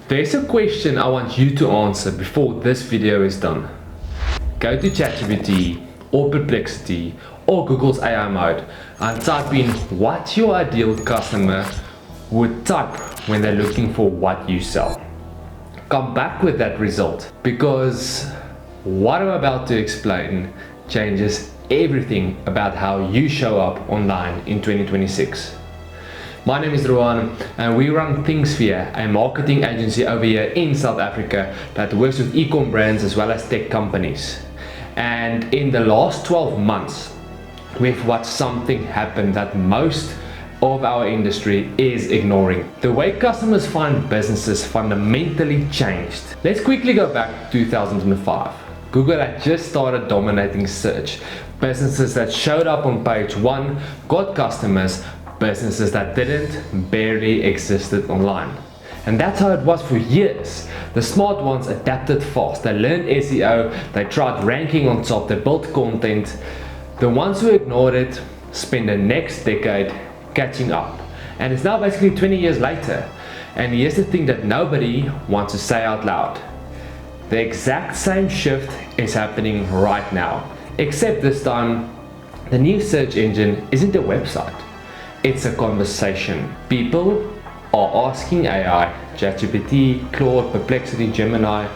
There's a question I want you to answer before this video is done. Go to ChatGPT or Perplexity or Google's AI mode and type in what your ideal customer would type when they're looking for what you sell. Come back with that result, because what I'm about to explain changes everything about how you show up online in 2026. My name is Rowan and we run Thinksphere, a marketing agency over here in South Africa that works with e-com brands as well as tech companies. And in the last 12 months, we've watched something happen that most of our industry is ignoring. The way customers find businesses fundamentally changed. Let's quickly go back to 2005. Google had just started dominating search. Businesses that showed up on page 1 got customers. Businesses that didn't barely existed online. And that's how it was for years. The smart ones adapted fast. They learned SEO, they tried ranking on top, they built content. The ones who ignored it spent the next decade catching up. And it's now basically 20 years later. And here's the thing that nobody wants to say out loud. The exact same shift is happening right now. Except this time, the new search engine isn't a website. It's a conversation. People are asking AI, ChatGPT, Claude, Perplexity, Gemini,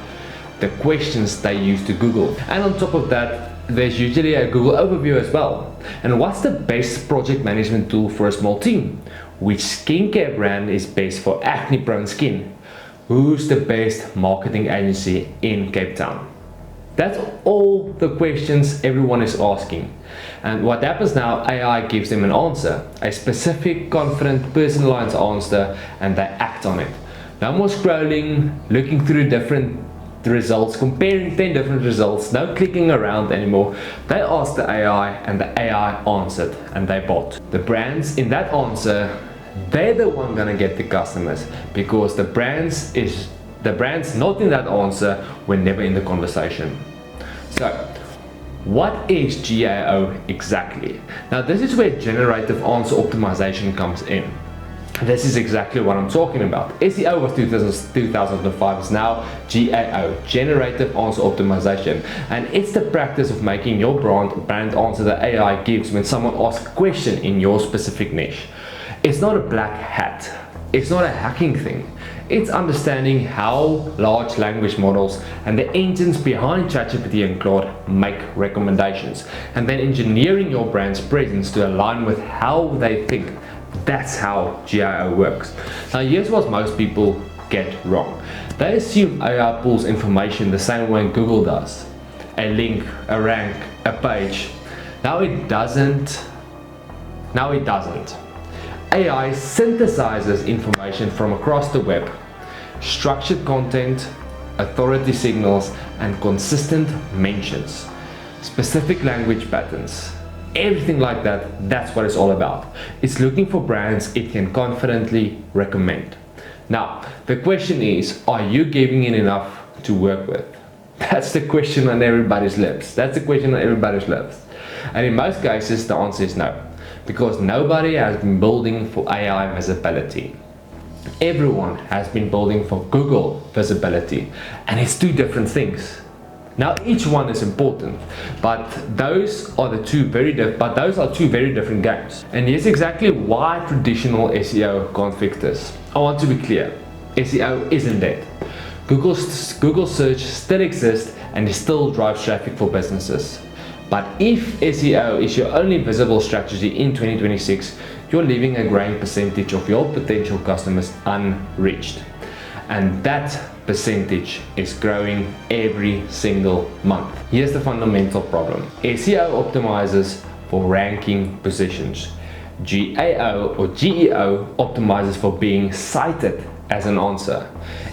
the questions they use to Google. And on top of that, there's usually a Google overview as well. And what's the best project management tool for a small team? Which skincare brand is best for acne-prone skin? Who's the best marketing agency in Cape Town? That's all the questions everyone is asking. And what happens now, AI gives them an answer, a specific, confident, personalized answer, and they act on it. No more scrolling, looking through different results, comparing 10 different results, no clicking around anymore. They asked the AI and the AI answered and they bought. The brands in that answer, they're the one gonna get the customers, because the brands not in that answer were never in the conversation. So, what is GAO exactly? Now this is where generative answer optimization comes in. This is exactly what I'm talking about. SEO was 2005, it's now GAO, Generative Answer Optimization. And it's the practice of making your brand answer the AI gives when someone asks a question in your specific niche. It's not a black hat. It's not a hacking thing. It's understanding how large language models and the engines behind ChatGPT and Claude make recommendations, and then engineering your brand's presence to align with how they think. That's how GAO works. Now here's what most people get wrong. They assume AI pulls information the same way Google does. A link, a rank, a page. Now it doesn't. AI synthesizes information from across the web, structured content, authority signals, and consistent mentions, specific language patterns, everything like that. That's what it's all about. It's looking for brands it can confidently recommend. Now, the question is, are you giving it enough to work with? That's the question on everybody's lips. And in most cases, the answer is no. Because nobody has been building for AI visibility. Everyone has been building for Google visibility, and it's two different things. Now each one is important, but those are two very different games. And here's exactly why traditional SEO can't fix this. I want to be clear, SEO isn't dead. Google search still exists and it still drives traffic for businesses. But if SEO is your only visible strategy in 2026, you're leaving a growing percentage of your potential customers unreached. And that percentage is growing every single month. Here's the fundamental problem. SEO optimizes for ranking positions. GAO or GEO optimizes for being cited as an answer.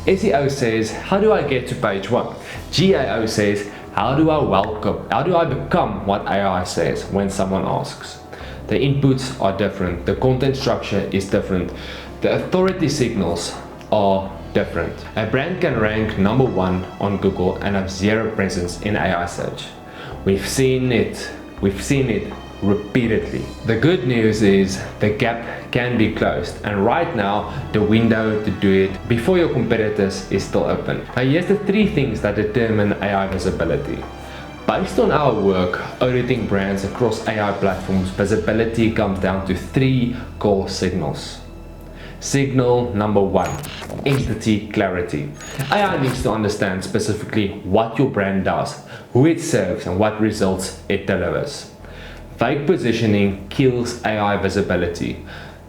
SEO says, how do I get to page 1? GAO says, how do I become what AI says when someone asks? The inputs are different, the content structure is different, the authority signals are different. A brand can rank number 1 on Google and have zero presence in AI search. We've seen it repeatedly. The good news is the gap can be closed, and right now the window to do it before your competitors is still open. Now here's the 3 things that determine AI visibility. Based on our work auditing brands across AI platforms, visibility comes down to 3 core signals. Signal number 1, entity clarity. AI needs to understand specifically what your brand does, who it serves, and what results it delivers. Vague positioning kills AI visibility.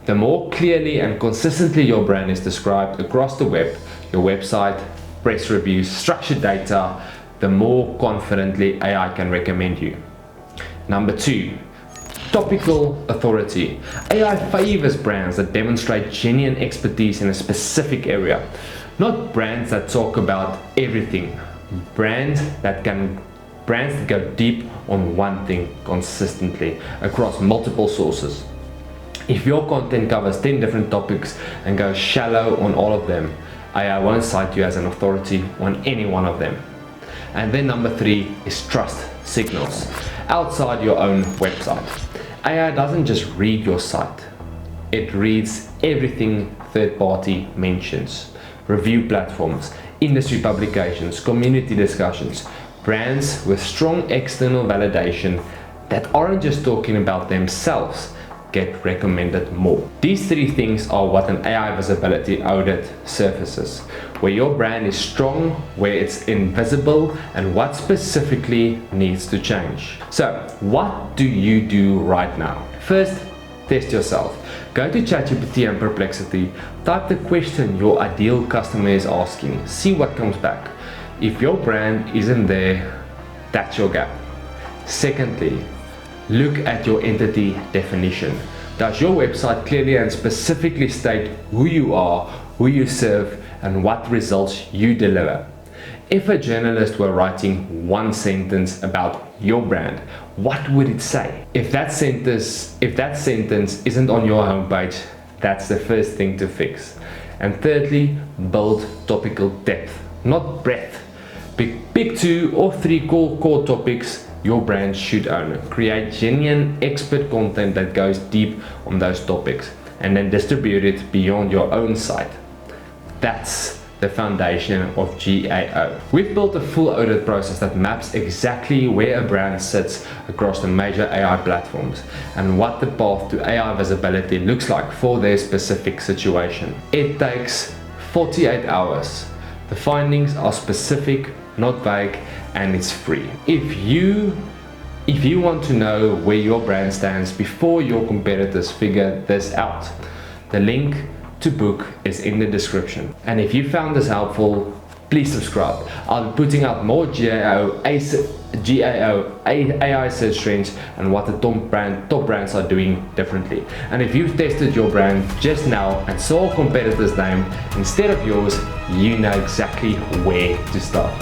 The more clearly and consistently your brand is described across the web, your website, press reviews, structured data, the more confidently AI can recommend you. Number 2, topical authority. AI favors brands that demonstrate genuine expertise in a specific area, not brands that talk about everything. Brands that go deep on one thing consistently across multiple sources. If your content covers 10 different topics and goes shallow on all of them, AI won't cite you as an authority on any one of them. And then number 3 is trust signals outside your own website. AI doesn't just read your site, it reads everything third party mentions. Review platforms, industry publications, community discussions, brands with strong external validation that aren't just talking about themselves get recommended more. These 3 things are what an AI visibility audit surfaces, where your brand is strong, where it's invisible, and what specifically needs to change. So what do you do right now? First, test yourself. Go to ChatGPT and Perplexity, type the question your ideal customer is asking, see what comes back. If your brand isn't there, that's your gap. Secondly, look at your entity definition. Does your website clearly and specifically state who you are, who you serve, and what results you deliver? If a journalist were writing one sentence about your brand, what would it say? If that sentence isn't on your homepage, that's the first thing to fix. And thirdly, build topical depth, not breadth. Pick 2 or 3 core topics your brand should own. Create genuine expert content that goes deep on those topics and then distribute it beyond your own site. That's the foundation of GAO. We've built a full audit process that maps exactly where a brand sits across the major AI platforms and what the path to AI visibility looks like for their specific situation. It takes 48 hours. The findings are specific, not vague, and it's free. If you want to know where your brand stands before your competitors figure this out, the link to book is in the description. And if you found this helpful, please subscribe. I'll be putting out more GAO AI search trends and what the top brands are doing differently. And if you've tested your brand just now and saw a competitor's name instead of yours, you know exactly where to start.